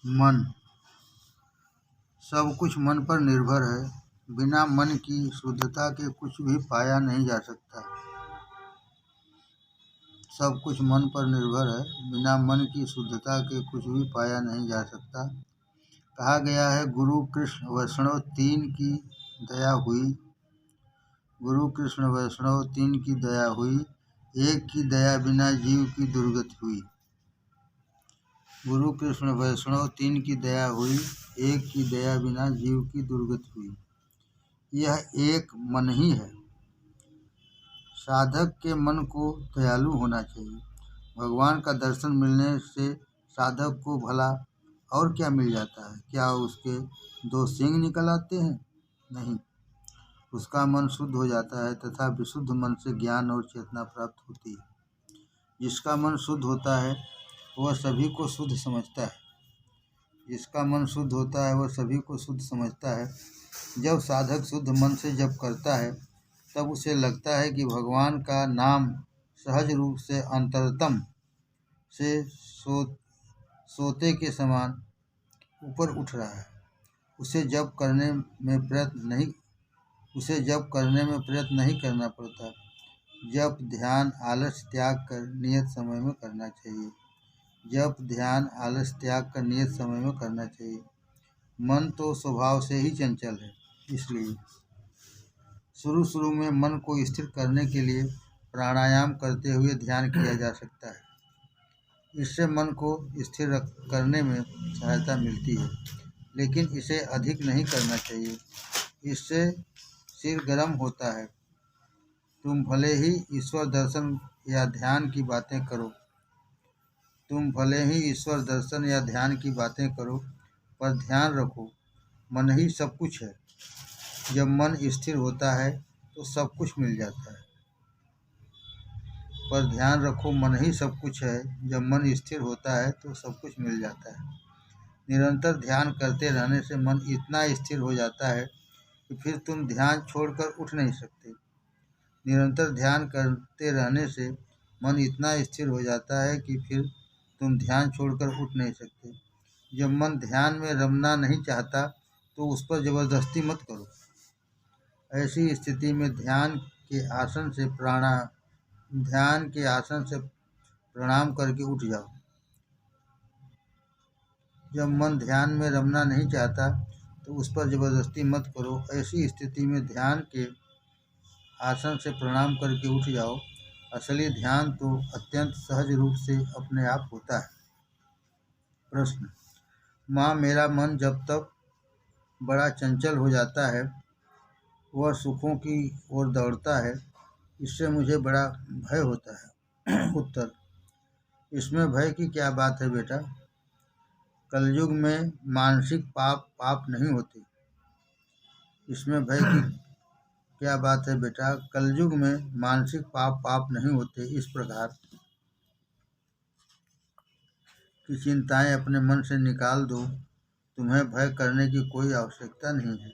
मन। सब कुछ मन पर निर्भर है। बिना मन की शुद्धता के कुछ भी पाया नहीं जा सकता। सब कुछ मन पर निर्भर है। बिना मन की शुद्धता के कुछ भी पाया नहीं जा सकता। कहा गया है, गुरु कृष्ण वैष्णव तीन की दया हुई। गुरु कृष्ण वैष्णव तीन की दया हुई, एक की दया बिना जीव की दुर्गति हुई। गुरु कृष्ण वैष्णव तीन की दया हुई, एक की दया बिना जीव की दुर्गति हुई। यह एक मन ही है। साधक के मन को दयालु होना चाहिए। भगवान का दर्शन मिलने से साधक को भला और क्या मिल जाता है? क्या उसके दो सींग निकल आते हैं? नहीं, उसका मन शुद्ध हो जाता है तथा विशुद्ध मन से ज्ञान और चेतना प्राप्त होती है। जिसका मन शुद्ध होता है वह सभी को शुद्ध समझता है। जिसका मन शुद्ध होता है वह सभी को शुद्ध समझता है। जब साधक शुद्ध मन से जप करता है तब उसे लगता है कि भगवान का नाम सहज रूप से अंतरतम से सोते के समान ऊपर उठ रहा है। उसे जप करने में प्रयत्न नहीं करना पड़ता। जप ध्यान आलस्य त्याग कर नियत समय में करना चाहिए। जप ध्यान आलस्य त्याग कर नियत समय में करना चाहिए। मन तो स्वभाव से ही चंचल है, इसलिए शुरू में मन को स्थिर करने के लिए प्राणायाम करते हुए ध्यान किया जा सकता है। इससे मन को स्थिर करने में सहायता मिलती है, लेकिन इसे अधिक नहीं करना चाहिए। इससे सिर गर्म होता है। तुम भले ही ईश्वर दर्शन या ध्यान की बातें करो, पर ध्यान रखो, मन ही सब कुछ है। जब मन स्थिर होता है तो सब कुछ मिल जाता है। पर ध्यान रखो, मन ही सब कुछ है। जब मन स्थिर होता है तो सब कुछ मिल जाता है। निरंतर ध्यान करते रहने से मन इतना स्थिर हो जाता है कि फिर तुम ध्यान छोड़कर उठ नहीं सकते। निरंतर ध्यान करते रहने से मन इतना स्थिर हो जाता है कि फिर तुम ध्यान छोड़कर उठ नहीं सकते। जब मन ध्यान में रमना नहीं चाहता तो उस पर जबरदस्ती मत करो। ऐसी स्थिति में ध्यान के आसन से प्रणाम करके उठ जाओ। जब मन ध्यान में रमना नहीं चाहता तो उस पर जबरदस्ती मत करो। ऐसी स्थिति में ध्यान के आसन से प्रणाम करके उठ जाओ। असली ध्यान तो अत्यंत सहज रूप से अपने आप होता है। प्रश्न: माँ, मेरा मन जब तक बड़ा चंचल हो जाता है, वह सुखों की ओर दौड़ता है, इससे मुझे बड़ा भय होता है। उत्तर: इसमें भय की क्या बात है बेटा? कलयुग में मानसिक पाप नहीं होते। इसमें भय की क्या बात है बेटा? कलयुग में मानसिक पाप नहीं होते। इस प्रकार की चिंताएं अपने मन से निकाल दो। तुम्हें भय करने की कोई आवश्यकता नहीं है।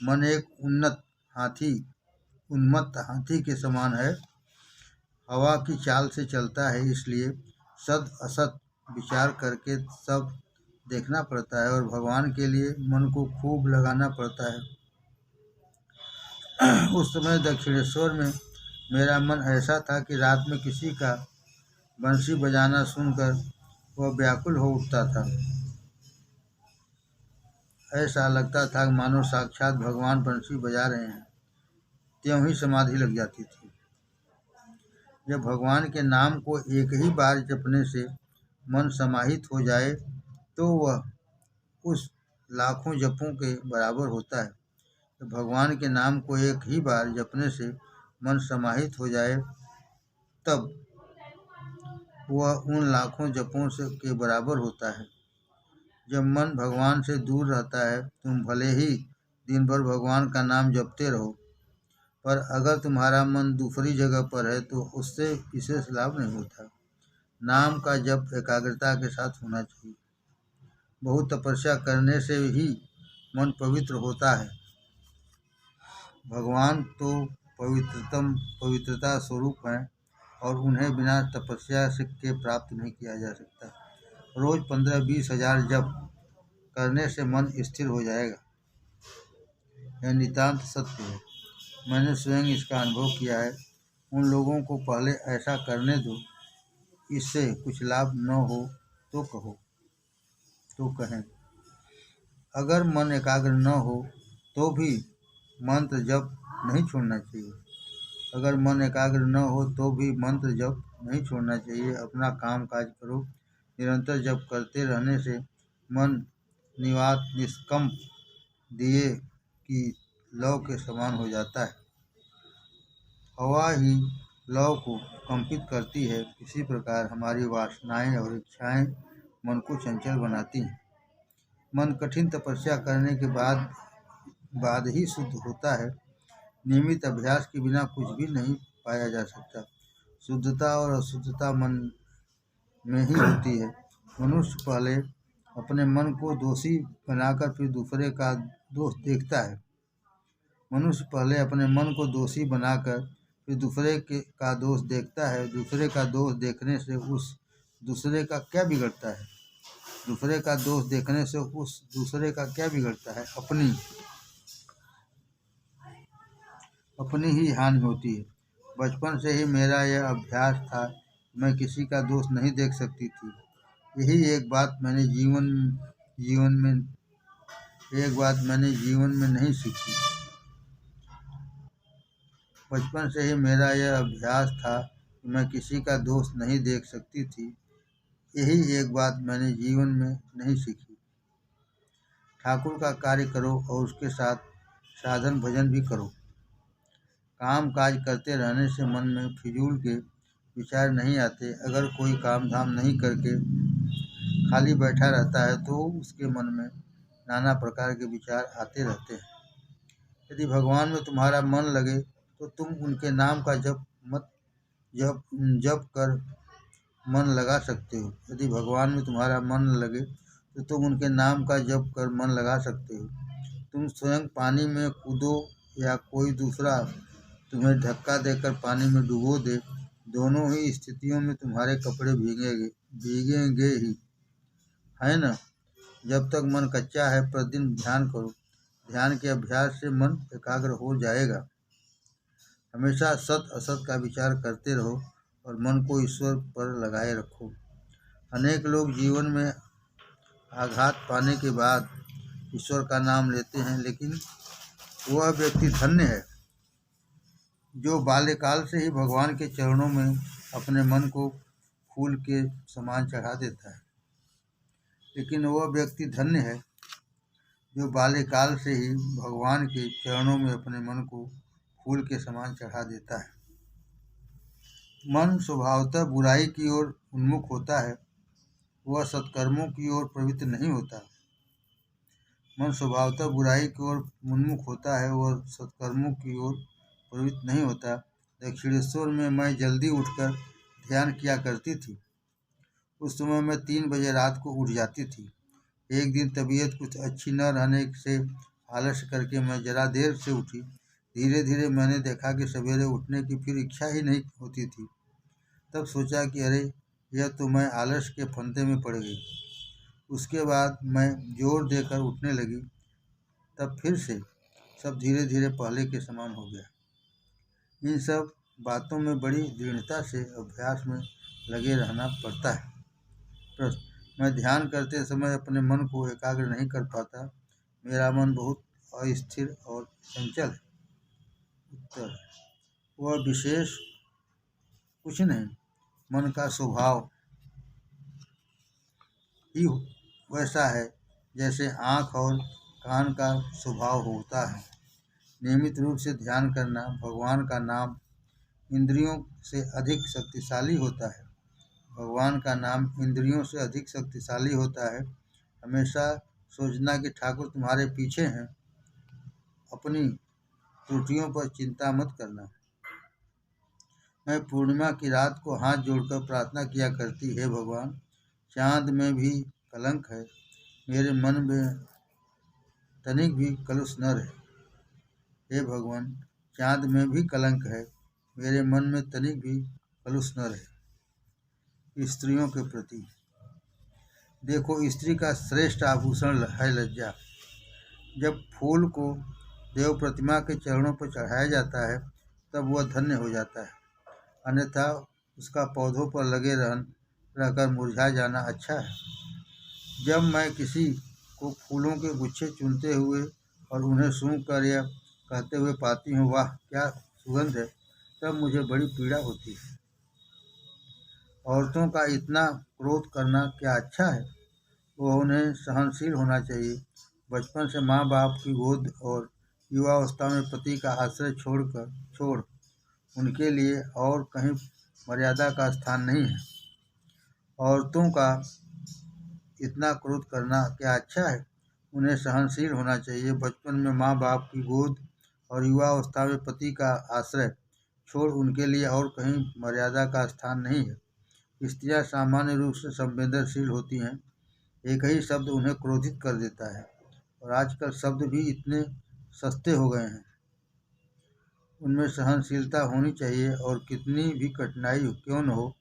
मन एक उन्मत्त हाथी के समान है। हवा की चाल से चलता है, इसलिए सद असत विचार करके सब देखना पड़ता है और भगवान के लिए मन को खूब लगाना पड़ता है। उस समय दक्षिणेश्वर में मेरा मन ऐसा था कि रात में किसी का बंसी बजाना सुनकर वह व्याकुल हो उठता था। ऐसा लगता था मानो साक्षात भगवान बंसी बजा रहे हैं। त्यों ही समाधि लग जाती थी। जब भगवान के नाम को एक ही बार जपने से मन समाहित हो जाए तो वह उस लाखों जपों के बराबर होता है। जब भगवान के नाम को एक ही बार जपने से मन समाहित हो जाए तब वह उन लाखों जपों से के बराबर होता है। जब मन भगवान से दूर रहता है, तुम भले ही दिन भर भगवान का नाम जपते रहो, पर अगर तुम्हारा मन दूसरी जगह पर है तो उससे विशेष लाभ नहीं होता। नाम का जप एकाग्रता के साथ होना चाहिए। बहुत तपस्या करने से ही मन पवित्र होता है। भगवान तो पवित्रता स्वरूप हैं और उन्हें बिना तपस्या के प्राप्त नहीं किया जा सकता। रोज 15-20 हजार जप करने से मन स्थिर हो जाएगा। यह नितांत सत्य है। मैंने स्वयं इसका अनुभव किया है। उन लोगों को पहले ऐसा करने दो, इससे कुछ लाभ न हो तो कहें। अगर मन एकाग्र न हो तो भी मंत्र जप नहीं छोड़ना चाहिए। अगर मन एकाग्र न हो तो भी मंत्र जप नहीं छोड़ना चाहिए। अपना काम काज करो। निरंतर जप करते रहने से मन निष्कंप दिए की लौ के समान हो जाता है। हवा ही लौ को कंपित करती है। इसी प्रकार हमारी वासनाएं और इच्छाएं मन को चंचल बनाती हैं। मन कठिन तपस्या करने के बाद ही शुद्ध होता है। नियमित अभ्यास के बिना कुछ भी नहीं पाया जा सकता। शुद्धता और अशुद्धता मन में ही होती है। मनुष्य पहले अपने मन को दोषी बनाकर फिर दूसरे का दोष देखता है। मनुष्य पहले अपने मन को दोषी बनाकर फिर दूसरे का दोष देखता है। दूसरे का दोष देखने से उस दूसरे का क्या बिगड़ता है? दूसरे का दोष देखने से उस दूसरे का क्या बिगड़ता है? अपनी ही हानि होती है। बचपन से ही मेरा यह अभ्यास था। मैं किसी का दोष नहीं देख सकती थी। यही एक बात मैंने जीवन में नहीं सीखी। बचपन से ही मेरा यह अभ्यास था कि मैं किसी का दोष नहीं देख सकती थी। यही एक बात मैंने जीवन में नहीं सीखी। ठाकुर का कार्य करो और उसके साथ साधन भजन भी करो। काम काज करते रहने से मन में फिजूल के विचार नहीं आते। अगर कोई काम धाम नहीं करके खाली बैठा रहता है तो उसके मन में नाना प्रकार के विचार आते रहते हैं। यदि भगवान में तुम्हारा मन लगे तो तुम उनके नाम का जप कर मन लगा सकते हो। यदि भगवान में तुम्हारा मन लगे तो तुम उनके नाम का जप कर मन लगा सकते हो। तुम स्वयं पानी में कूदो या कोई दूसरा तुम्हें धक्का देकर पानी में डुबो दे, दोनों ही स्थितियों में तुम्हारे कपड़े भीगेंगे ही, है ना? जब तक मन कच्चा है प्रतिदिन ध्यान करो। ध्यान के अभ्यास से मन एकाग्र हो जाएगा। हमेशा सत असत का विचार करते रहो और मन को ईश्वर पर लगाए रखो। अनेक लोग जीवन में आघात पाने के बाद ईश्वर का नाम लेते हैं, लेकिन वह व्यक्ति धन्य है जो बाल्यकाल से ही भगवान के चरणों में अपने मन को फूल के समान चढ़ा देता है। लेकिन वह व्यक्ति धन्य है जो बाल्यकाल से ही भगवान के चरणों में अपने मन को फूल के समान चढ़ा देता है। मन स्वभावतः बुराई की ओर उन्मुख होता है। वह सत्कर्मों की ओर प्रवृत्त नहीं होता। मन स्वभावतः बुराई की ओर उन्मुख होता है, वह सत्कर्मों की ओर प्रवृत्त नहीं होता। दक्षिणेश्वर में मैं जल्दी उठकर ध्यान किया करती थी। उस समय मैं 3 बजे रात को उठ जाती थी। एक दिन तबीयत कुछ अच्छी न रहने से आलस्य करके मैं जरा देर से उठी। धीरे धीरे मैंने देखा कि सवेरे उठने की फिर इच्छा ही नहीं होती थी। तब सोचा कि अरे, यह तो मैं आलस्य के फंदे में पड़ गई। उसके बाद मैं जोर देकर उठने लगी। तब फिर से सब धीरे धीरे पहले के समान हो गया। इन सब बातों में बड़ी दृढ़ता से अभ्यास में लगे रहना पड़ता है। प्रश्न: मैं ध्यान करते समय अपने मन को एकाग्र नहीं कर पाता। मेरा मन बहुत अस्थिर और चंचल है। उत्तर: वह विशेष कुछ नहीं, मन का स्वभाव ही वैसा है जैसे आँख और कान का स्वभाव होता है। नियमित रूप से ध्यान करना। भगवान का नाम इंद्रियों से अधिक शक्तिशाली होता है। भगवान का नाम इंद्रियों से अधिक शक्तिशाली होता है। हमेशा सोचना कि ठाकुर तुम्हारे पीछे हैं। अपनी त्रुटियों पर चिंता मत करना। मैं पूर्णिमा की रात को हाथ जोड़कर प्रार्थना किया करती, हे भगवान, चाँद में भी कलंक है, मेरे मन में तनिक भी कलुष न रहे। हे भगवान, चाँद में भी कलंक है, मेरे मन में तनिक भी कलुष न रहे। स्त्रियों के प्रति देखो, स्त्री का श्रेष्ठ आभूषण है लज्जा। जब फूल को देव प्रतिमा के चरणों पर चढ़ाया जाता है तब वह धन्य हो जाता है, अन्यथा उसका पौधों पर लगे रहकर मुरझा जाना अच्छा है। जब मैं किसी को फूलों के गुच्छे चुनते हुए और उन्हें सूंघ कर यह कहते हुए पाती हूँ, वाह क्या सुगंध है, तब मुझे बड़ी पीड़ा होती है। औरतों का इतना क्रोध करना क्या अच्छा है? वह उन्हें सहनशील होना चाहिए। बचपन से माँ बाप की गोद और युवावस्था में पति का आश्रय छोड़ उनके लिए और कहीं मर्यादा का स्थान नहीं है। औरतों का इतना क्रोध करना क्या अच्छा है? उन्हें सहनशील होना चाहिए। बचपन में माँ बाप की गोद और युवावस्था में पति का आश्रय छोड़ उनके लिए और कहीं मर्यादा का स्थान नहीं है। स्त्रियां सामान्य रूप से संवेदनशील होती हैं। एक ही शब्द उन्हें क्रोधित कर देता है, और आजकल शब्द भी इतने सस्ते हो गए हैं। उनमें सहनशीलता होनी चाहिए, और कितनी भी कठिनाई क्यों न हो,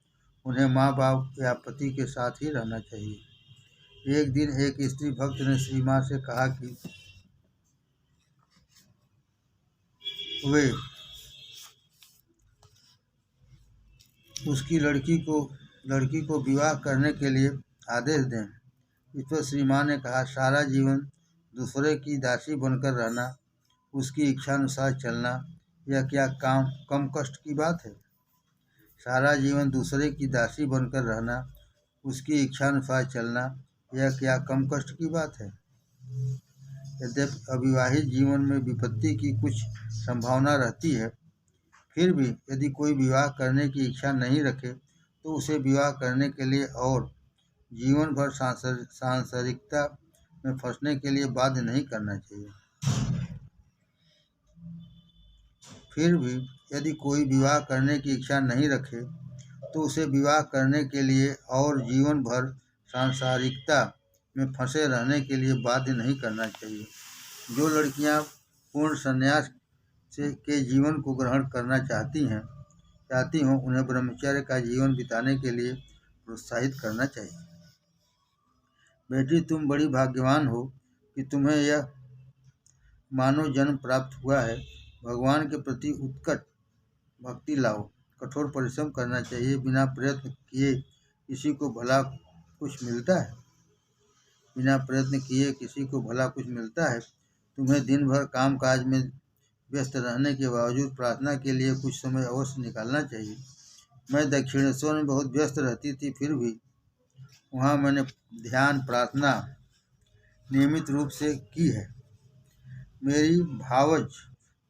उन्हें माँ बाप या पति के साथ ही रहना चाहिए। एक दिन एक स्त्री भक्त ने श्री माँ से कहा कि वे उसकी लड़की को विवाह करने के लिए आदेश दें। इस पर श्री माँ ने कहा, सारा जीवन दूसरे की दासी बनकर रहना, उसकी इच्छानुसार चलना, यह क्या कम कष्ट की बात है? सारा जीवन दूसरे की दासी बनकर रहना, उसकी इच्छानुसार चलना, यह क्या कम कष्ट की बात है? यद्यपि अविवाहित जीवन में विपत्ति की कुछ संभावना रहती है, फिर भी यदि कोई विवाह करने की इच्छा नहीं रखे तो उसे विवाह करने के लिए और जीवन भर सांसारिकता में फंसने के लिए बाध्य नहीं करना चाहिए। फिर भी यदि कोई विवाह करने की इच्छा नहीं रखे तो उसे विवाह करने के लिए और जीवन भर सांसारिकता में फंसे रहने के लिए बाध्य नहीं करना चाहिए। जो लड़कियां पूर्ण संन्यास के जीवन को ग्रहण करना चाहती हों, उन्हें ब्रह्मचर्य का जीवन बिताने के लिए प्रोत्साहित करना चाहिए। बेटी, तुम बड़ी भाग्यवान हो कि तुम्हें यह मानव जन्म प्राप्त हुआ है। भगवान के प्रति उत्कट भक्ति लाओ। कठोर परिश्रम करना चाहिए। बिना प्रयत्न किए किसी को भला कुछ मिलता है? बिना प्रयत्न किए किसी को भला कुछ मिलता है? तुम्हें दिन भर काम काज में व्यस्त रहने के बावजूद प्रार्थना के लिए कुछ समय अवश्य निकालना चाहिए। मैं दक्षिणेश्वर में बहुत व्यस्त रहती थी, फिर भी वहाँ मैंने ध्यान प्रार्थना नियमित रूप से की है। मेरी भावज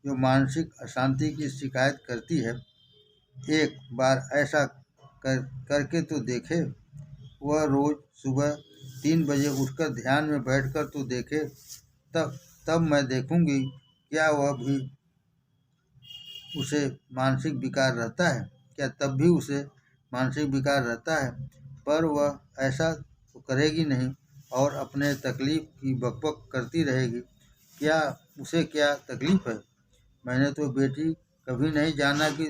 जो मानसिक अशांति की शिकायत करती है, एक बार ऐसा करके तो देखे। वह रोज सुबह 3 बजे उठकर ध्यान में बैठकर तो देखे, तब मैं देखूंगी क्या वह भी उसे मानसिक विकार रहता है। क्या तब भी उसे मानसिक विकार रहता है? पर वह ऐसा तो करेगी नहीं और अपने तकलीफ की बकबक करती रहेगी। उसे क्या तकलीफ है? मैंने तो बेटी कभी नहीं जाना कि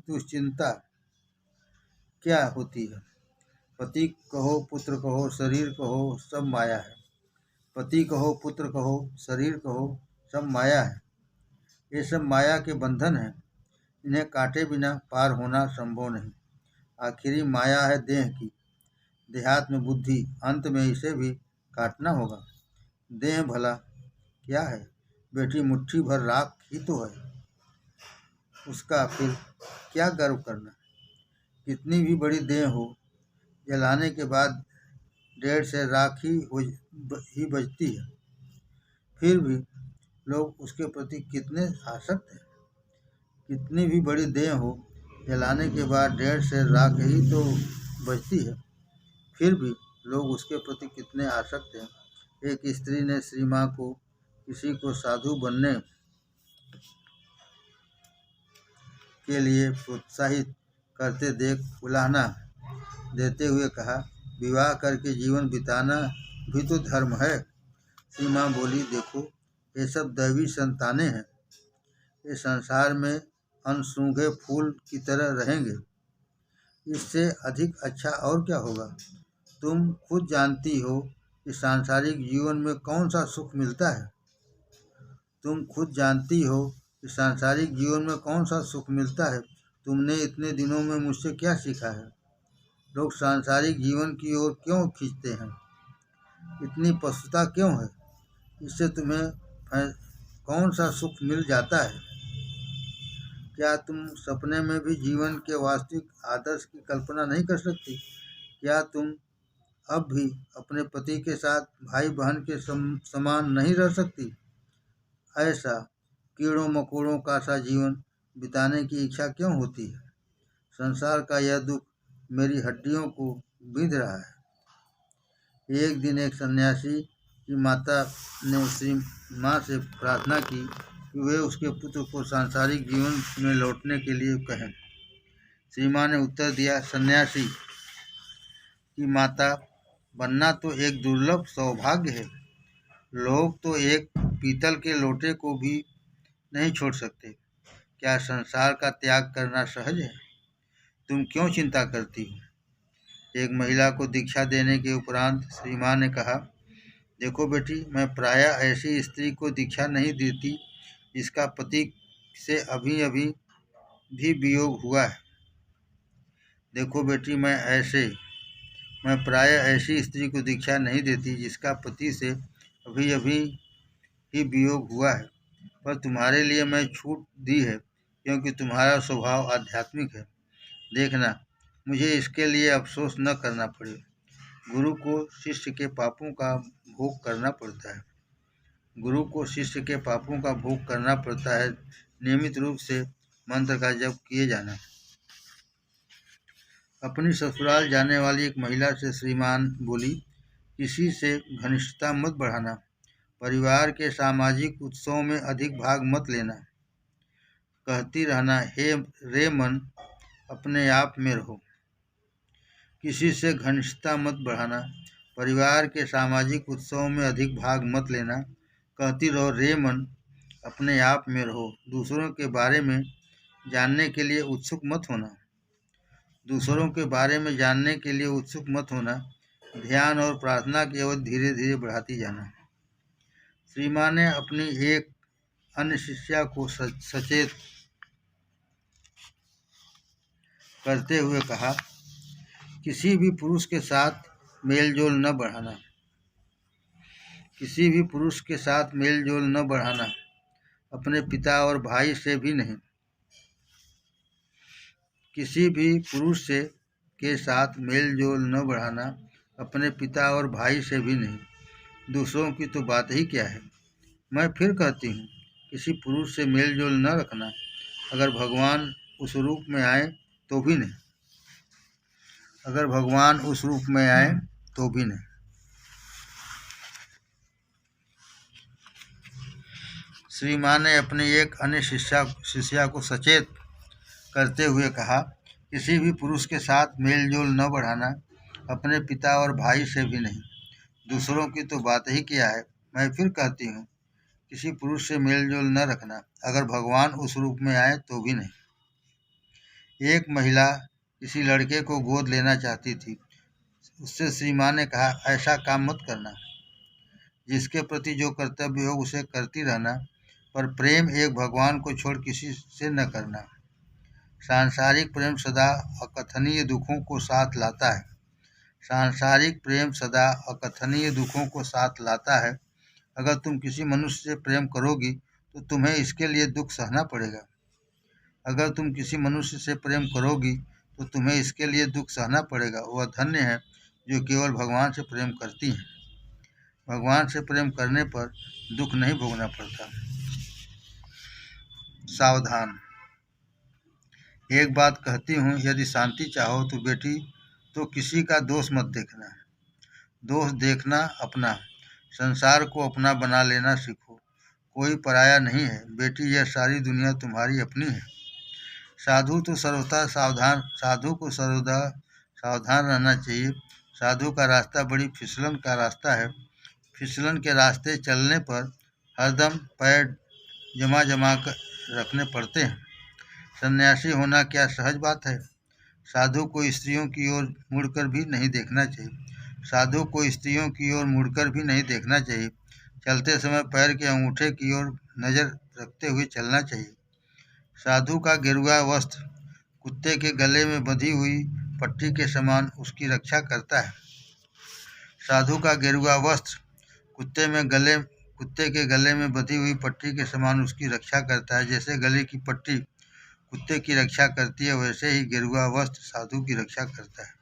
दुश्चिंता क्या होती है। पति कहो, पुत्र कहो, शरीर कहो, सब माया है। पति कहो, पुत्र कहो, शरीर कहो, सब माया है। ये सब माया के बंधन हैं। इन्हें काटे बिना पार होना संभव नहीं। आखिरी माया है देह की, देहात्म बुद्धि। अंत में इसे भी काटना होगा। देह भला क्या है? बेटी, मुट्ठी भर राख ही तो है। उसका फिर क्या गर्व करना? कितनी भी बड़ी देह हो, जलाने के बाद ढेर से राख ही बचती है। फिर भी लोग उसके प्रति कितने आसक्त हैं। कितनी भी बड़ी देह हो, जलाने के बाद ढेर से राख ही तो बचती है। फिर भी लोग उसके प्रति कितने आसक्त हैं। एक स्त्री ने श्री माँ को किसी को साधु बनने के लिए प्रोत्साहित करते देख उलाहना देते हुए कहा, विवाह करके जीवन बिताना भी तो धर्म है। श्री माँ बोली, देखो, ये सब दैवी संतानें हैं। ये संसार में अनसूंघे फूल की तरह रहेंगे। इससे अधिक अच्छा और क्या होगा? तुम खुद जानती हो कि सांसारिक जीवन में कौन सा सुख मिलता है। तुम खुद जानती हो कि सांसारिक जीवन में कौन सा सुख मिलता है। तुमने इतने दिनों में मुझसे क्या सीखा है। लोग सांसारिक जीवन की ओर क्यों खींचते हैं, इतनी पशुता क्यों है। इससे तुम्हें कौन सा सुख मिल जाता है। क्या तुम सपने में भी जीवन के वास्तविक आदर्श की कल्पना नहीं कर सकती। क्या तुम अब भी अपने पति के साथ भाई बहन के समान नहीं रह सकती। ऐसा कीड़ों मकोड़ों का सा जीवन बिताने की इच्छा क्यों होती है। संसार का यह दुख मेरी हड्डियों को बिंध रहा है। एक दिन एक सन्यासी की माता ने श्री माँ से प्रार्थना की कि वे उसके पुत्र को सांसारिक जीवन में लौटने के लिए कहें। श्री माँ ने उत्तर दिया, सन्यासी की माता बनना तो एक दुर्लभ सौभाग्य है। लोग तो एक पीतल के लोटे को भी नहीं छोड़ सकते। क्या संसार का त्याग करना सहज है। तुम क्यों चिंता करती हो। एक महिला को दीक्षा देने के उपरांत श्री माँ ने कहा, देखो बेटी, मैं प्रायः ऐसी स्त्री को दीक्षा नहीं देती जिसका पति से अभी अभी भी वियोग हुआ है। देखो बेटी, मैं प्रायः ऐसी स्त्री को दीक्षा नहीं देती जिसका पति से अभी अभी ही वियोग हुआ है। पर तुम्हारे लिए मैं छूट दी है क्योंकि तुम्हारा स्वभाव आध्यात्मिक है। देखना, मुझे इसके लिए अफसोस न करना पड़े। गुरु को शिष्य के पापों का भोग करना पड़ता है। गुरु को शिष्य के पापों का भोग करना पड़ता है। नियमित रूप से मंत्र का जप किए जाना। अपनी ससुराल जाने वाली एक महिला से श्रीमान बोली, किसी से घनिष्ठता मत बढ़ाना। परिवार के सामाजिक उत्सवों में अधिक भाग मत लेना। कहती रहना, हे रे मन, अपने आप में रहो। किसी से घनिष्ठता मत बढ़ाना। परिवार के सामाजिक उत्सवों में अधिक भाग मत लेना। कहती रहो, रे मन, अपने आप में रहो। दूसरों के बारे में जानने के लिए उत्सुक मत होना। दूसरों के बारे में जानने के लिए उत्सुक मत होना। ध्यान और प्रार्थना की अवधि धीरे धीरे बढ़ाती जाना। श्री माँ ने अपनी एक अन्य शिष्या को सचेत करते हुए कहा, किसी भी पुरुष के साथ मेलजोल न बढ़ाना। किसी भी पुरुष के साथ मेलजोल न बढ़ाना। अपने पिता और भाई से भी नहीं। किसी भी पुरुष के साथ मेलजोल न बढ़ाना। अपने पिता और भाई से भी नहीं। दूसरों की तो बात ही क्या है। मैं फिर कहती हूँ, किसी पुरुष से मेलजोल न रखना। अगर भगवान उस रूप में आए तो भी नहीं। अगर भगवान उस रूप में आए तो भी नहीं। श्री माँ ने अपनी एक अन्य शिष्या को सचेत करते हुए कहा, किसी भी पुरुष के साथ मेलजोल न बढ़ाना। अपने पिता और भाई से भी नहीं। दूसरों की तो बात ही क्या है। मैं फिर कहती हूँ, किसी पुरुष से मेलजोल न रखना। अगर भगवान उस रूप में आए तो भी नहीं। एक महिला किसी लड़के को गोद लेना चाहती थी। उससे श्री माँ ने कहा, ऐसा काम मत करना। जिसके प्रति जो कर्तव्य हो उसे करती रहना, पर प्रेम एक भगवान को छोड़ किसी से न करना। सांसारिक प्रेम सदा अकथनीय दुखों को साथ लाता है। सांसारिक प्रेम सदा अकथनीय दुखों को साथ लाता है। अगर तुम किसी मनुष्य से प्रेम करोगी तो तुम्हें इसके लिए दुख सहना पड़ेगा। अगर तुम किसी मनुष्य से प्रेम करोगी तो तुम्हें इसके लिए दुख सहना पड़ेगा। वह धन्य है जो केवल भगवान से प्रेम करती हैं। भगवान से प्रेम करने पर दुख नहीं भोगना पड़ता। सावधान। एक बात कहती हूँ, यदि शांति चाहो तो बेटी, तो किसी का दोष मत देखना। दोष देखना अपना। संसार को अपना बना लेना सीखो। कोई पराया नहीं है बेटी, यह सारी दुनिया तुम्हारी अपनी है। साधु को सर्वदा सावधान रहना चाहिए। साधु का रास्ता बड़ी फिसलन का रास्ता है। फिसलन के रास्ते चलने पर हरदम पैर जमा कर रखने पड़ते हैं। सन्यासी होना क्या सहज बात है। साधु को स्त्रियों की ओर मुड़कर भी नहीं देखना चाहिए। साधु को स्त्रियों की ओर मुड़कर भी नहीं देखना चाहिए। चलते समय पैर के अंगूठे की ओर नज़र रखते हुए चलना चाहिए। साधु का गेरुआ वस्त्र कुत्ते के गले में बंधी हुई पट्टी के समान उसकी रक्षा करता है। साधु का गेरुआ वस्त्र कुत्ते के गले में बंधी हुई पट्टी के समान उसकी रक्षा करता है। जैसे गले की पट्टी कुत्ते की रक्षा करती है, वैसे ही गेरुआ वस्त्र साधु की रक्षा करता है।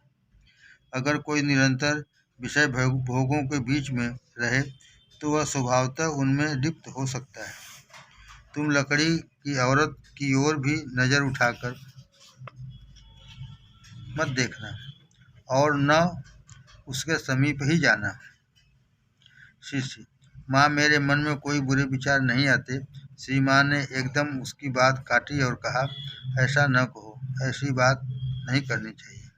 अगर कोई निरंतर विषय भोगों के बीच में रहे तो वह स्वभावतः उनमें लिप्त हो सकता है। तुम लकड़ी की औरत की ओर भी नज़र उठाकर मत देखना और न उसके समीप ही जाना। शिष्य: माँ, मेरे मन में कोई बुरे विचार नहीं आते। श्री माँ ने एकदम उसकी बात काटी और कहा, ऐसा न कहो, ऐसी बात नहीं करनी चाहिए।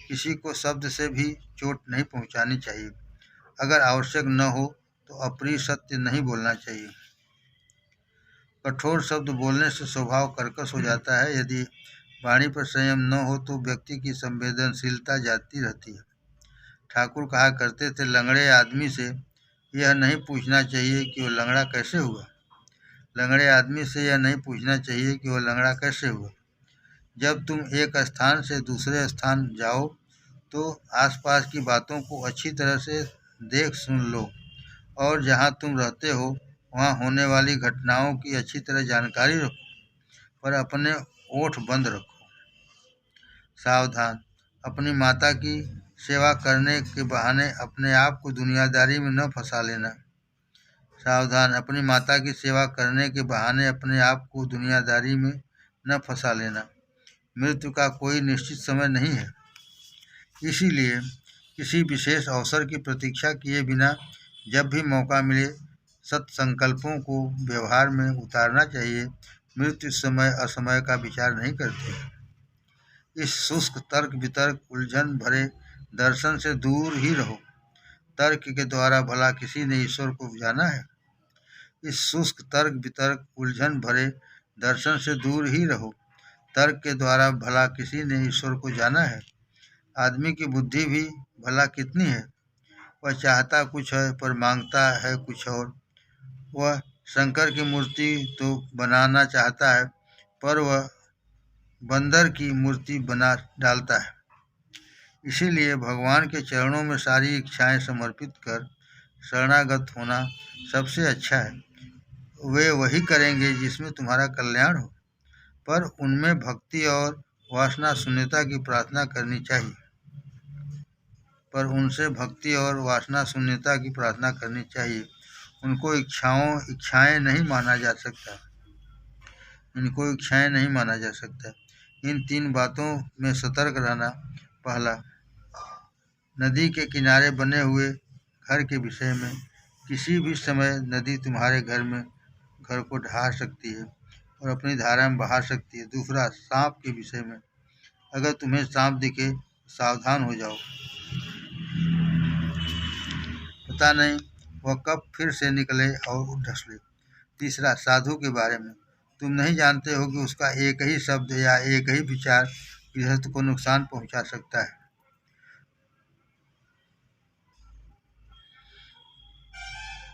किसी को शब्द से भी चोट नहीं पहुँचानी चाहिए। अगर आवश्यक न हो तो अप्रिय सत्य नहीं बोलना चाहिए। कठोर शब्द बोलने से स्वभाव कर्कश हो जाता है। यदि वाणी पर संयम न हो तो व्यक्ति की संवेदनशीलता जाती रहती है। ठाकुर कहा करते थे, लंगड़े आदमी से यह नहीं पूछना चाहिए कि वह लंगड़ा कैसे हुआ। लंगड़े आदमी से यह नहीं पूछना चाहिए कि वह लंगड़ा कैसे हुआ। जब तुम एक स्थान से दूसरे स्थान जाओ तो आसपास की बातों को अच्छी तरह से देख सुन लो और जहाँ तुम रहते हो वहाँ होने वाली घटनाओं की अच्छी तरह जानकारी रखो, पर अपने ओठ बंद रखो। सावधान, अपनी माता की सेवा करने के बहाने अपने आप को दुनियादारी में न फंसा लेना। सावधान, अपनी माता की सेवा करने के बहाने अपने आप को दुनियादारी में न फंसा लेना। मृत्यु का कोई निश्चित समय नहीं है, इसीलिए किसी विशेष अवसर की प्रतीक्षा किए बिना जब भी मौका मिले सत्संकल्पों को व्यवहार में उतारना चाहिए। मृत्यु समय असमय का विचार नहीं करते। इस शुष्क तर्क वितर्क उलझन भरे दर्शन से दूर ही रहो। तर्क के द्वारा भला किसी ने ईश्वर को जाना है? इस शुष्क तर्क वितर्क उलझन भरे दर्शन से दूर ही रहो। तर्क के द्वारा भला किसी ने ईश्वर को जाना है? आदमी की बुद्धि भी भला कितनी है। वह चाहता कुछ है पर मांगता है कुछ और। वह शंकर की मूर्ति तो बनाना चाहता है पर वह बंदर की मूर्ति बना डालता है। इसीलिए भगवान के चरणों में सारी इच्छाएं समर्पित कर शरणागत होना सबसे अच्छा है। वे वही करेंगे जिसमें तुम्हारा कल्याण हो, पर उनमें भक्ति और वासना शून्यता की प्रार्थना करनी चाहिए। उनको इच्छाएं नहीं माना जा सकता। इन 3 बातों में सतर्क रहना। पहला, नदी के किनारे बने हुए घर के विषय में। किसी भी समय नदी तुम्हारे घर को ढहा सकती है और अपनी धारा में बहा सकती है। दूसरा, सांप के विषय में। अगर तुम्हें सांप दिखे सावधान हो जाओ, पता नहीं वह कब फिर से निकले और ढसले। तीसरा, साधु के बारे में। तुम नहीं जानते हो कि उसका एक ही शब्द या एक ही विचार गृहस्थ को नुकसान पहुंचा सकता है।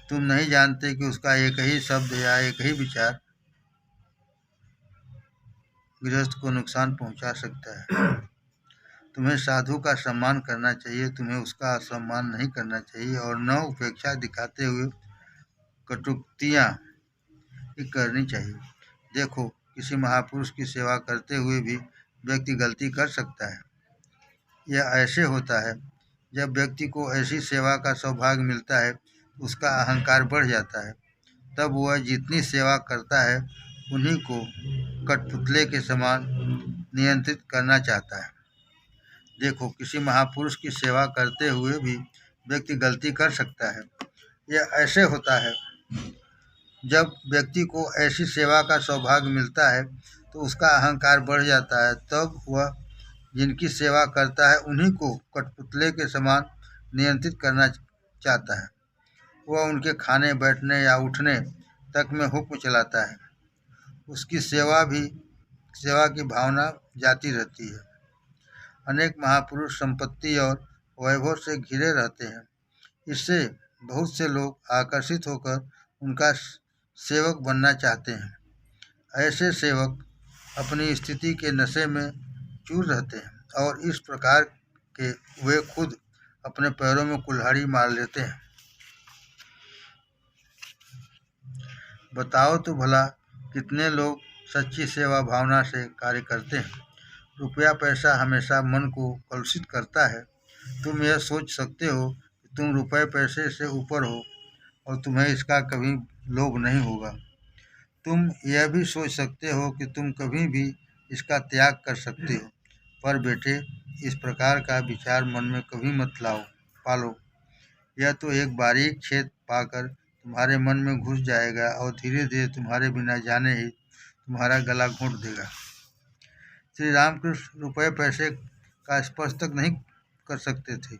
तुम नहीं जानते कि उसका एक ही शब्द या एक ही विचार गृहस्थ को नुकसान पहुंचा सकता है। तुम्हें साधु का सम्मान करना चाहिए, तुम्हें उसका असम्मान नहीं करना चाहिए और न उपेक्षा दिखाते हुए कटुक्तियाँ ही करनी चाहिए। देखो, किसी महापुरुष की सेवा करते हुए भी व्यक्ति गलती कर सकता है। यह ऐसे होता है जब व्यक्ति को ऐसी सेवा का सौभाग्य मिलता है उसका अहंकार बढ़ जाता है। तब वह जितनी सेवा करता है उन्हीं को कठपुतले के समान नियंत्रित करना चाहता है। देखो, किसी महापुरुष की सेवा करते हुए भी व्यक्ति गलती कर सकता है। यह ऐसे होता है जब व्यक्ति को ऐसी सेवा का सौभाग्य मिलता है तो उसका अहंकार बढ़ जाता है। तब वह जिनकी सेवा करता है उन्हीं को कठपुतले के समान नियंत्रित करना चाहता है। वह उनके खाने बैठने या उठने तक में हुक्म चलाता है। उसकी सेवा की भावना जाती रहती है। अनेक महापुरुष संपत्ति और वैभव से घिरे रहते हैं। इससे बहुत से लोग आकर्षित होकर उनका सेवक बनना चाहते हैं। ऐसे सेवक अपनी स्थिति के नशे में चूर रहते हैं और इस प्रकार के वे खुद अपने पैरों में कुल्हाड़ी मार लेते हैं। बताओ तो भला कितने लोग सच्ची सेवा भावना से कार्य करते हैं। रुपया पैसा हमेशा मन को कलुषित करता है। तुम यह सोच सकते हो कि तुम रुपये पैसे से ऊपर हो और तुम्हें इसका कभी लोभ नहीं होगा। तुम यह भी सोच सकते हो कि तुम कभी भी इसका त्याग कर सकते हो। पर बेटे, इस प्रकार का विचार मन में कभी मत पालो। यह तो एक बारीक छेद पाकर तुम्हारे मन में घुस जाएगा और धीरे धीरे तुम्हारे बिना जाने ही तुम्हारा गला घोंट देगा। श्री रामकृष्ण रुपये पैसे का स्पर्श तक नहीं कर सकते थे।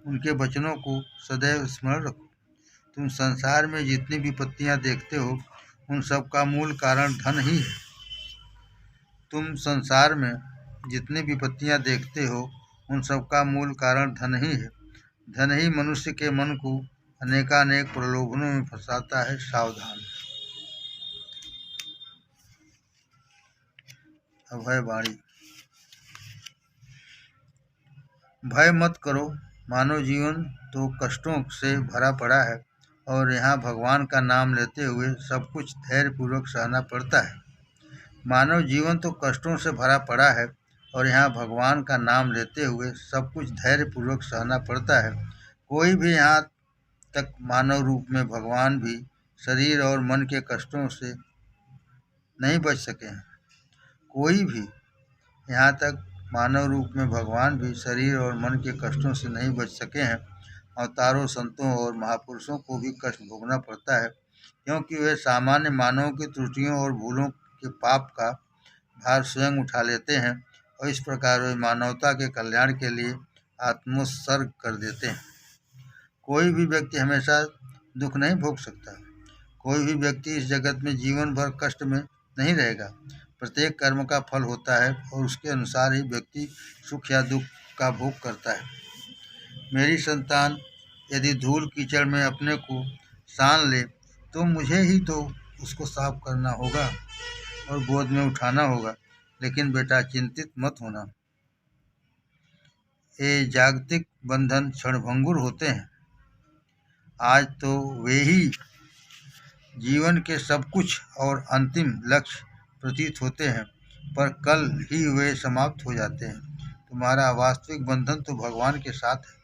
उनके वचनों को सदैव स्मरण रखो। तुम संसार में जितनी विपत्तियां देखते हो उन सब का मूल कारण धन ही है। तुम संसार में जितनी विपत्तियां देखते हो उन सब का मूल कारण धन ही है। धन ही मनुष्य के मन को अनेकानेक प्रलोभनों में फंसाता है। सावधान। अभय वाणी। भय मत करो। मानव जीवन तो कष्टों से भरा पड़ा है और यहाँ भगवान का नाम लेते हुए सब कुछ धैर्यपूर्वक सहना पड़ता है। मानव जीवन तो कष्टों से भरा पड़ा है और यहाँ भगवान का नाम लेते हुए सब कुछ धैर्यपूर्वक सहना पड़ता है। कोई भी यहाँ तक मानव रूप में भगवान भी शरीर और मन के कष्टों से नहीं बच सके हैं। कोई भी यहाँ तक मानव रूप में भगवान भी शरीर और मन के कष्टों से नहीं बच सके हैं। अवतारों, संतों और महापुरुषों को भी कष्ट भोगना पड़ता है क्योंकि वे सामान्य मानवों की त्रुटियों और भूलों के पाप का भार स्वयं उठा लेते हैं और इस प्रकार वे मानवता के कल्याण के लिए आत्मोत्सर्ग कर देते हैं। कोई भी व्यक्ति हमेशा दुख नहीं भोग सकता। कोई भी व्यक्ति इस जगत में जीवन भर कष्ट में नहीं रहेगा। प्रत्येक कर्म का फल होता है और उसके अनुसार ही व्यक्ति सुख या दुख का भोग करता है। मेरी संतान, यदि धूल कीचड़ में अपने को सान ले तो मुझे ही तो उसको साफ करना होगा और गोद में उठाना होगा। लेकिन बेटा, चिंतित मत होना। ये जागतिक बंधन क्षणभंगुर होते हैं। आज तो वे ही जीवन के सब कुछ और अंतिम लक्ष्य प्रतीत होते हैं, पर कल ही वे समाप्त हो जाते हैं। तुम्हारा वास्तविक बंधन तो भगवान के साथ है।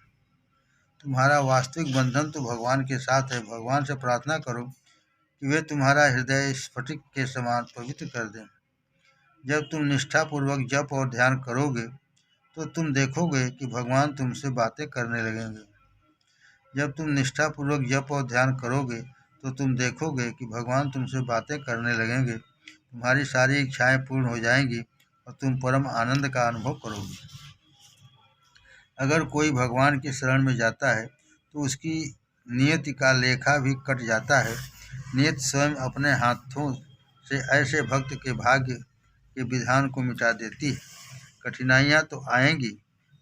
तुम्हारा वास्तविक बंधन तो भगवान के साथ है। भगवान से प्रार्थना करो कि वे तुम्हारा हृदय स्फटिक के समान पवित्र कर दें। जब तुम निष्ठापूर्वक जप और ध्यान करोगे तो तुम देखोगे कि भगवान तुमसे बातें करने लगेंगे। जब तुम निष्ठापूर्वक जप और ध्यान करोगे तो तुम देखोगे कि भगवान तुमसे बातें करने लगेंगे। तुम्हारी सारी इच्छाएं पूर्ण हो जाएंगी और तुम परम आनंद का अनुभव करोगे। अगर कोई भगवान की शरण में जाता है तो उसकी नियति का लेखा भी कट जाता है। नियति स्वयं अपने हाथों से ऐसे भक्त के भाग्य के विधान को मिटा देती है। कठिनाइयाँ तो आएंगी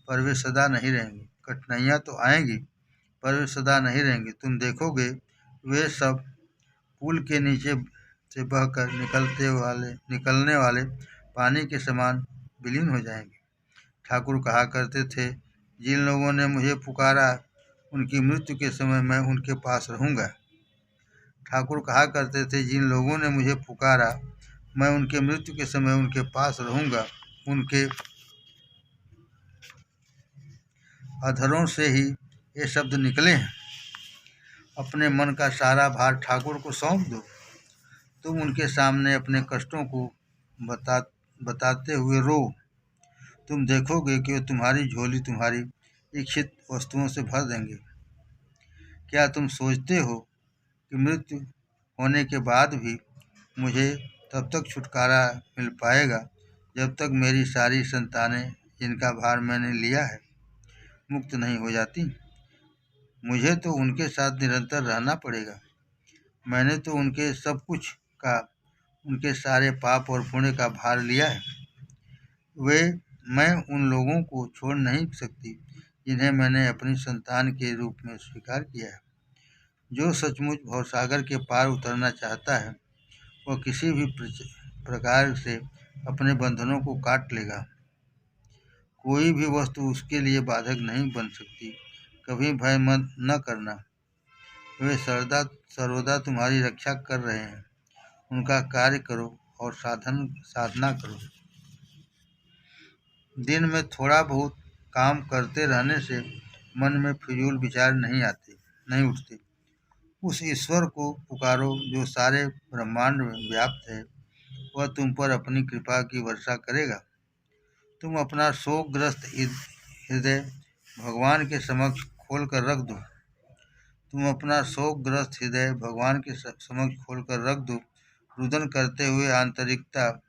पर वे सदा नहीं रहेंगी। कठिनाइयाँ तो आएंगी पर वे सदा नहीं रहेंगी। तुम देखोगे वे सब पुल के नीचे से बहकर निकलने वाले पानी के समान विलीन हो जाएंगे। ठाकुर कहा करते थे, जिन लोगों ने मुझे पुकारा उनकी मृत्यु के समय मैं उनके पास रहूँगा। ठाकुर कहा करते थे, जिन लोगों ने मुझे पुकारा मैं उनके मृत्यु के समय उनके पास रहूँगा। उनके अधरों से ही ये शब्द निकले हैं। अपने मन का सारा भार ठाकुर को सौंप दो। तुम उनके सामने अपने कष्टों को बताते हुए रो। तुम देखोगे कि वे तुम्हारी झोली तुम्हारी इच्छित वस्तुओं से भर देंगे। क्या तुम सोचते हो कि मृत्यु होने के बाद भी मुझे तब तक छुटकारा मिल पाएगा जब तक मेरी सारी संतानें, जिनका भार मैंने लिया है, मुक्त नहीं हो जाती? मुझे तो उनके साथ निरंतर रहना पड़ेगा। मैंने तो उनके सब कुछ का, उनके सारे पाप और पुण्य का भार लिया है। मैं उन लोगों को छोड़ नहीं सकती जिन्हें मैंने अपनी संतान के रूप में स्वीकार किया है। जो सचमुच भवसागर के पार उतरना चाहता है वह किसी भी प्रकार से अपने बंधनों को काट लेगा। कोई भी वस्तु उसके लिए बाधक नहीं बन सकती। कभी भय मत न करना, वे सर्वदा तुम्हारी रक्षा कर रहे हैं। उनका कार्य करो और साधना करो। दिन में थोड़ा बहुत काम करते रहने से मन में फिजूल विचार नहीं उठते। उस ईश्वर को पुकारो जो सारे ब्रह्मांड में व्याप्त है। वह तुम पर अपनी कृपा की वर्षा करेगा। तुम अपना शोकग्रस्त हृदय भगवान के समक्ष खोल कर रख दो। तुम अपना शोकग्रस्त हृदय भगवान के समक्ष खोल कर रख दो। रुदन करते हुए आंतरिकता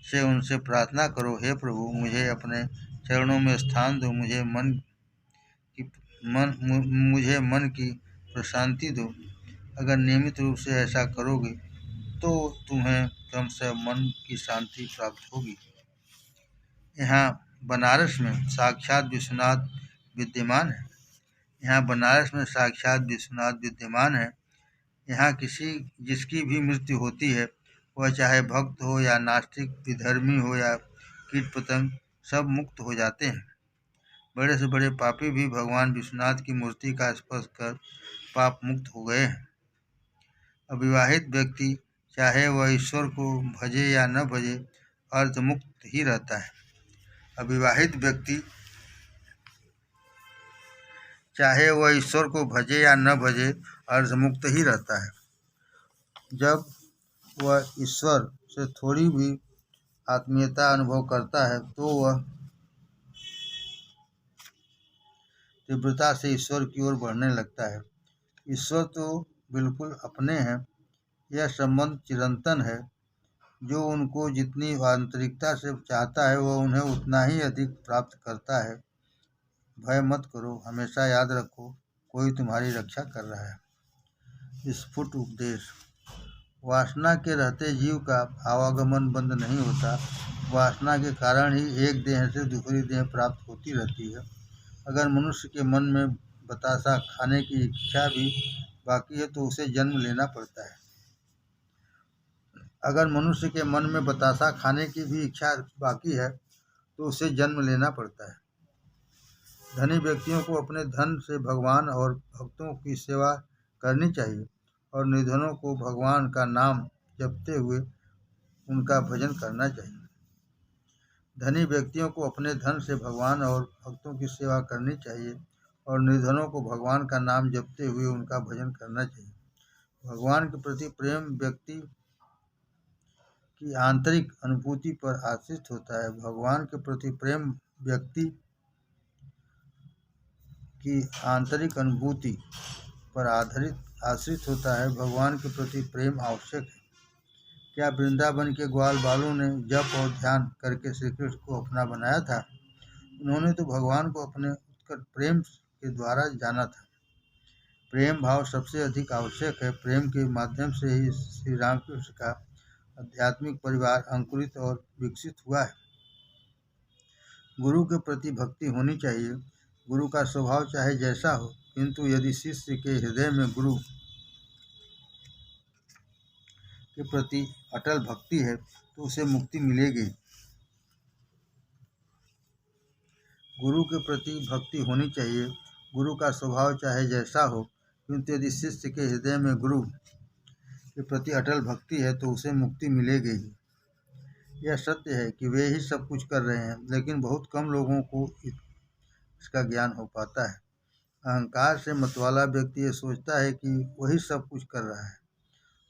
से उनसे प्रार्थना करो, हे प्रभु, मुझे अपने चरणों में स्थान दो। मुझे मन की प्रशांति दो। अगर नियमित रूप से ऐसा करोगे तो तुम्हें क्रमशः मन की शांति प्राप्त होगी। यहाँ बनारस में साक्षात विश्वनाथ विद्यमान है। यहाँ जिसकी भी मृत्यु होती है, वह चाहे भक्त हो या नास्तिक, विधर्मी हो या कीट पतंग, सब मुक्त हो जाते हैं। बड़े से बड़े पापी भी भगवान विश्वनाथ की मूर्ति का स्पर्श कर पाप मुक्त हो गए हैं। अविवाहित व्यक्ति चाहे वह ईश्वर को भजे या न भजे, अर्धमुक्त ही रहता है। अविवाहित व्यक्ति चाहे वह ईश्वर को भजे या न भजे, अर्धमुक्त ही रहता है। जब वह ईश्वर से थोड़ी भी आत्मीयता अनुभव करता है तो वह तीव्रता से ईश्वर की ओर बढ़ने लगता है। ईश्वर तो बिल्कुल अपने हैं। यह संबंध चिरंतन है। जो उनको जितनी आंतरिकता से चाहता है वह उन्हें उतना ही अधिक प्राप्त करता है। भय मत करो, हमेशा याद रखो, कोई तुम्हारी रक्षा कर रहा है। स्फुट उपदेश। वासना के रहते जीव का आवागमन बंद नहीं होता। वासना के कारण ही एक देह से दूसरी देह प्राप्त होती रहती है। अगर मनुष्य के मन में बतासा खाने की इच्छा भी बाकी है तो उसे जन्म लेना पड़ता है। धनी व्यक्तियों को अपने धन से भगवान और भक्तों की सेवा करनी चाहिए और निर्धनों को भगवान का नाम जपते हुए उनका भजन करना चाहिए। धनी व्यक्तियों को अपने धन से भगवान और भक्तों की सेवा करनी चाहिए और निर्धनों को भगवान का नाम जपते हुए उनका भजन करना चाहिए। भगवान के प्रति प्रेम व्यक्ति की आंतरिक अनुभूति पर आश्रित होता है। भगवान के प्रति प्रेम व्यक्ति की आंतरिक अनुभूति पर आश्रित होता है। भगवान के प्रति प्रेम आवश्यक है। क्या वृंदावन के ग्वाल बालों ने जप और ध्यान करके श्री कृष्ण को अपना बनाया था? उन्होंने तो भगवान को अपने उत्कट प्रेम के द्वारा जाना था। प्रेम भाव सबसे अधिक आवश्यक है। प्रेम के माध्यम से ही श्री रामकृष्ण का आध्यात्मिक परिवार अंकुरित और विकसित हुआ है। गुरु के प्रति भक्ति होनी चाहिए। गुरु का स्वभाव चाहे जैसा हो, किंतु यदि शिष्य के हृदय में गुरु के प्रति अटल भक्ति है तो उसे मुक्ति मिलेगी। गुरु के प्रति भक्ति होनी चाहिए। गुरु का स्वभाव चाहे जैसा हो, किंतु यदि शिष्य के हृदय में गुरु के प्रति अटल भक्ति है तो उसे मुक्ति मिलेगी। यह सत्य है कि वे ही सब कुछ कर रहे हैं, लेकिन बहुत कम लोगों को इसका ज्ञान हो पाता है। अहंकार से मतवाला व्यक्ति ये सोचता है कि वही सब कुछ कर रहा है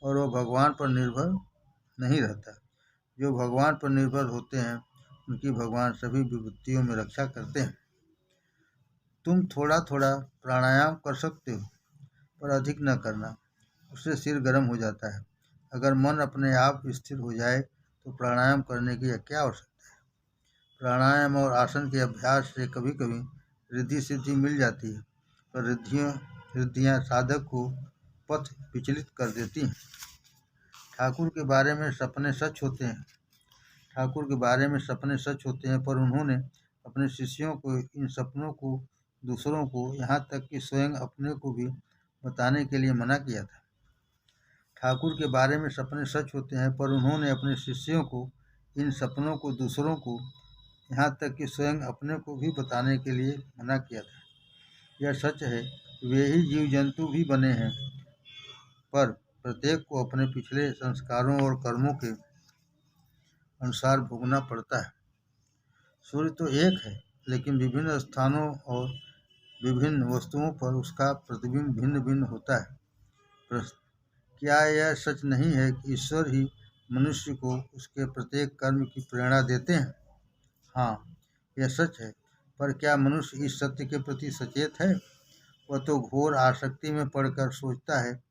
और वह भगवान पर निर्भर नहीं रहता। जो भगवान पर निर्भर होते हैं उनकी भगवान सभी विपत्तियों में रक्षा करते हैं। तुम थोड़ा थोड़ा प्राणायाम कर सकते हो, पर अधिक न करना, उससे सिर गर्म हो जाता है। अगर मन अपने आप स्थिर हो जाए तो प्राणायाम करने की क्या आवश्यकता है। प्राणायाम और आसन के अभ्यास से कभी कभी रिद्धि सिद्धि मिल जाती है, पर रिद्धियाँ साधक को पथ विचलित कर देती हैं। ठाकुर के बारे में सपने सच होते हैं, पर उन्होंने अपने शिष्यों को इन सपनों को दूसरों को, यहाँ तक कि स्वयं अपने को भी बताने के लिए मना किया था। ठाकुर के बारे में सपने सच होते हैं, पर उन्होंने अपने शिष्यों को इन सपनों को दूसरों को, यहाँ तक कि स्वयं अपने को भी बताने के लिए मना किया था। यह सच है, वे ही जीव जंतु भी बने हैं, पर प्रत्येक को अपने पिछले संस्कारों और कर्मों के अनुसार भोगना पड़ता है। सूर्य तो एक है, लेकिन विभिन्न स्थानों और विभिन्न वस्तुओं पर उसका प्रतिबिंब भिन्न भिन्न होता है। क्या यह सच नहीं है कि ईश्वर ही मनुष्य को उसके प्रत्येक कर्म की प्रेरणा देते हैं? हाँ, यह सच है, पर क्या मनुष्य इस सत्य के प्रति सचेत है? वह तो घोर आसक्ति में पड़कर सोचता है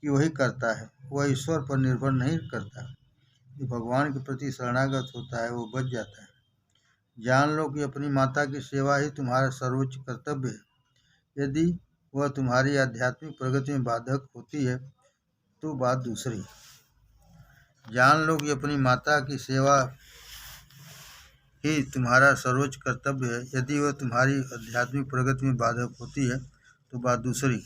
कि वही करता है। वह ईश्वर पर निर्भर नहीं करता। जो भगवान के प्रति शरणागत होता है वो बच जाता है। जान लो कि अपनी माता की सेवा ही तुम्हारा सर्वोच्च कर्तव्य है। यदि वह तुम्हारी आध्यात्मिक प्रगति में बाधक होती है तो बात दूसरी। जान लो कि अपनी माता की सेवा ही तुम्हारा सर्वोच्च कर्तव्य है। यदि वह तुम्हारी आध्यात्मिक प्रगति में बाधक होती है तो बात दूसरी।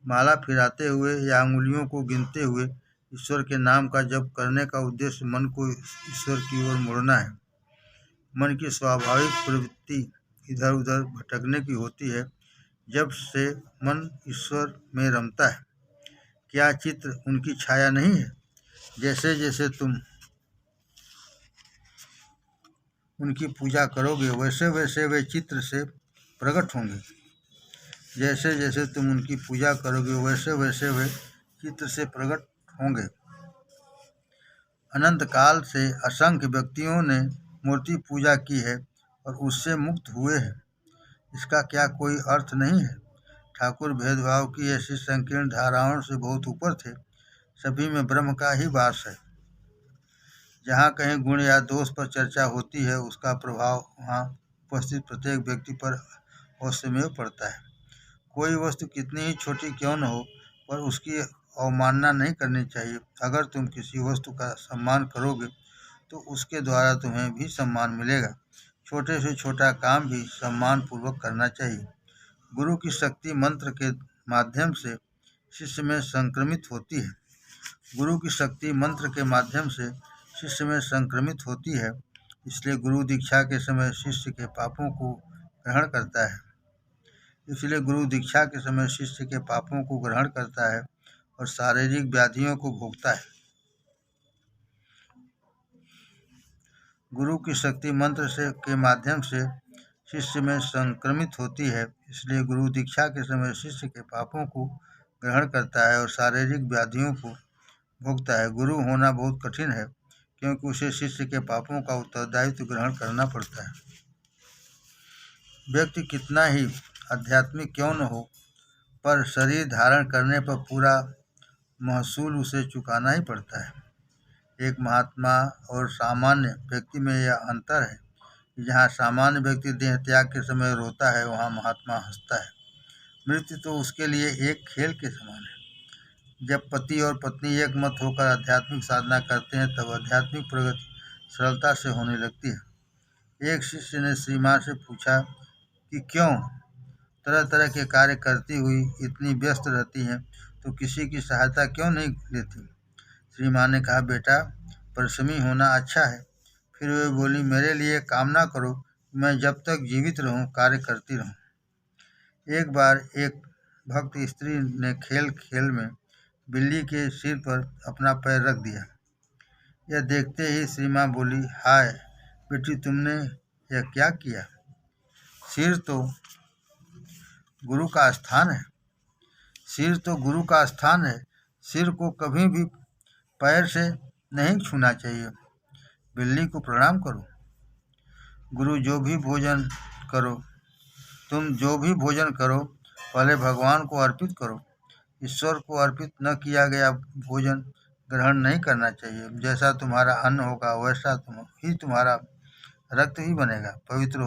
माला फिराते हुए या अंगुलियों को गिनते हुए ईश्वर के नाम का जप करने का उद्देश्य मन को ईश्वर की ओर मोड़ना है। मन की स्वाभाविक प्रवृत्ति इधर उधर भटकने की होती है। जब से मन ईश्वर में रमता है, क्या चित्र उनकी छाया नहीं है? जैसे जैसे तुम उनकी पूजा करोगे वैसे वैसे वे चित्र से प्रकट होंगे। जैसे जैसे तुम उनकी पूजा करोगे वैसे वैसे वे चित्र से प्रकट होंगे। अनंत काल से असंख्य व्यक्तियों ने मूर्ति पूजा की है और उससे मुक्त हुए हैं। इसका क्या कोई अर्थ नहीं है? ठाकुर भेदभाव की ऐसी संकीर्ण धाराओं से बहुत ऊपर थे। सभी में ब्रह्म का ही वास है। जहाँ कहीं गुण या दोष पर चर्चा होती है उसका प्रभाव वहाँ उपस्थित प्रत्येक व्यक्ति पर अवश्यमेव पड़ता है। कोई वस्तु कितनी ही छोटी क्यों न हो, पर उसकी अवमानना नहीं करनी चाहिए। अगर तुम किसी वस्तु का सम्मान करोगे तो उसके द्वारा तुम्हें भी सम्मान मिलेगा। छोटे से छोटा काम भी सम्मान पूर्वक करना चाहिए। गुरु की शक्ति मंत्र के माध्यम से शिष्य में संक्रमित होती है। गुरु की शक्ति मंत्र के माध्यम से शिष्य में संक्रमित होती है। इसलिए गुरु दीक्षा के समय शिष्य के पापों को ग्रहण करता है। और शारीरिक व्याधियों को भोगता है। गुरु की शक्ति मंत्र के माध्यम से शिष्य में संक्रमित होती है। इसलिए गुरु दीक्षा के समय शिष्य के पापों को ग्रहण करता है और शारीरिक व्याधियों को भोगता है। गुरु होना बहुत कठिन है, क्योंकि उसे शिष्य के पापों का उत्तरदायित्व ग्रहण करना पड़ता है। व्यक्ति कितना ही आध्यात्मिक क्यों न हो, पर शरीर धारण करने पर पूरा महसूल उसे चुकाना ही पड़ता है। एक महात्मा और सामान्य व्यक्ति में यह अंतर है कि जहाँ सामान्य व्यक्ति देह त्याग के समय रोता है, वहाँ महात्मा हंसता है। मृत्यु तो उसके लिए एक खेल के समान है। जब पति और पत्नी एक मत होकर आध्यात्मिक साधना करते हैं तब आध्यात्मिक प्रगति सरलता से होने लगती है। एक शिष्य ने श्री माँ से पूछा कि क्यों तरह तरह के कार्य करती हुई इतनी व्यस्त रहती हैं, तो किसी की सहायता क्यों नहीं लेती? श्री माँ ने कहा, बेटा, परिश्रमी होना अच्छा है। फिर वे बोली, मेरे लिए कामना करो, मैं जब तक जीवित रहूं कार्य करती रहूं। एक बार एक भक्त स्त्री ने खेल खेल में बिल्ली के सिर पर अपना पैर रख दिया। यह देखते ही श्री माँ बोली, हाय बेटी, तुमने यह क्या किया? सिर तो गुरु का स्थान है। सिर तो गुरु का स्थान है। सिर को कभी भी पैर से नहीं छूना चाहिए। बिल्ली को प्रणाम करो। गुरु जो भी भोजन करो, तुम जो भी भोजन करो पहले भगवान को अर्पित करो। ईश्वर को अर्पित न किया गया भोजन ग्रहण नहीं करना चाहिए। जैसा तुम्हारा अन्न होगा वैसा ही तुम्हारा रक्त भी बनेगा। पवित्र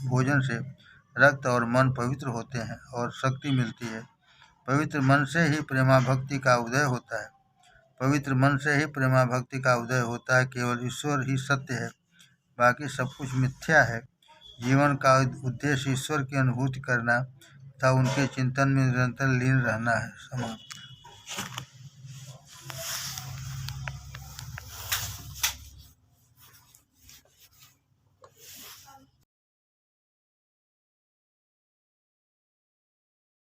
भोजन से रक्त और मन पवित्र होते हैं और शक्ति मिलती है। पवित्र मन से ही प्रेमा भक्ति का उदय होता है। पवित्र मन से ही प्रेमा भक्ति का उदय होता है। केवल ईश्वर ही सत्य है, बाकी सब कुछ मिथ्या है। जीवन का उद्देश्य ईश्वर की अनुभूति करना तथा उनके चिंतन में निरंतर लीन रहना है। समाप्त।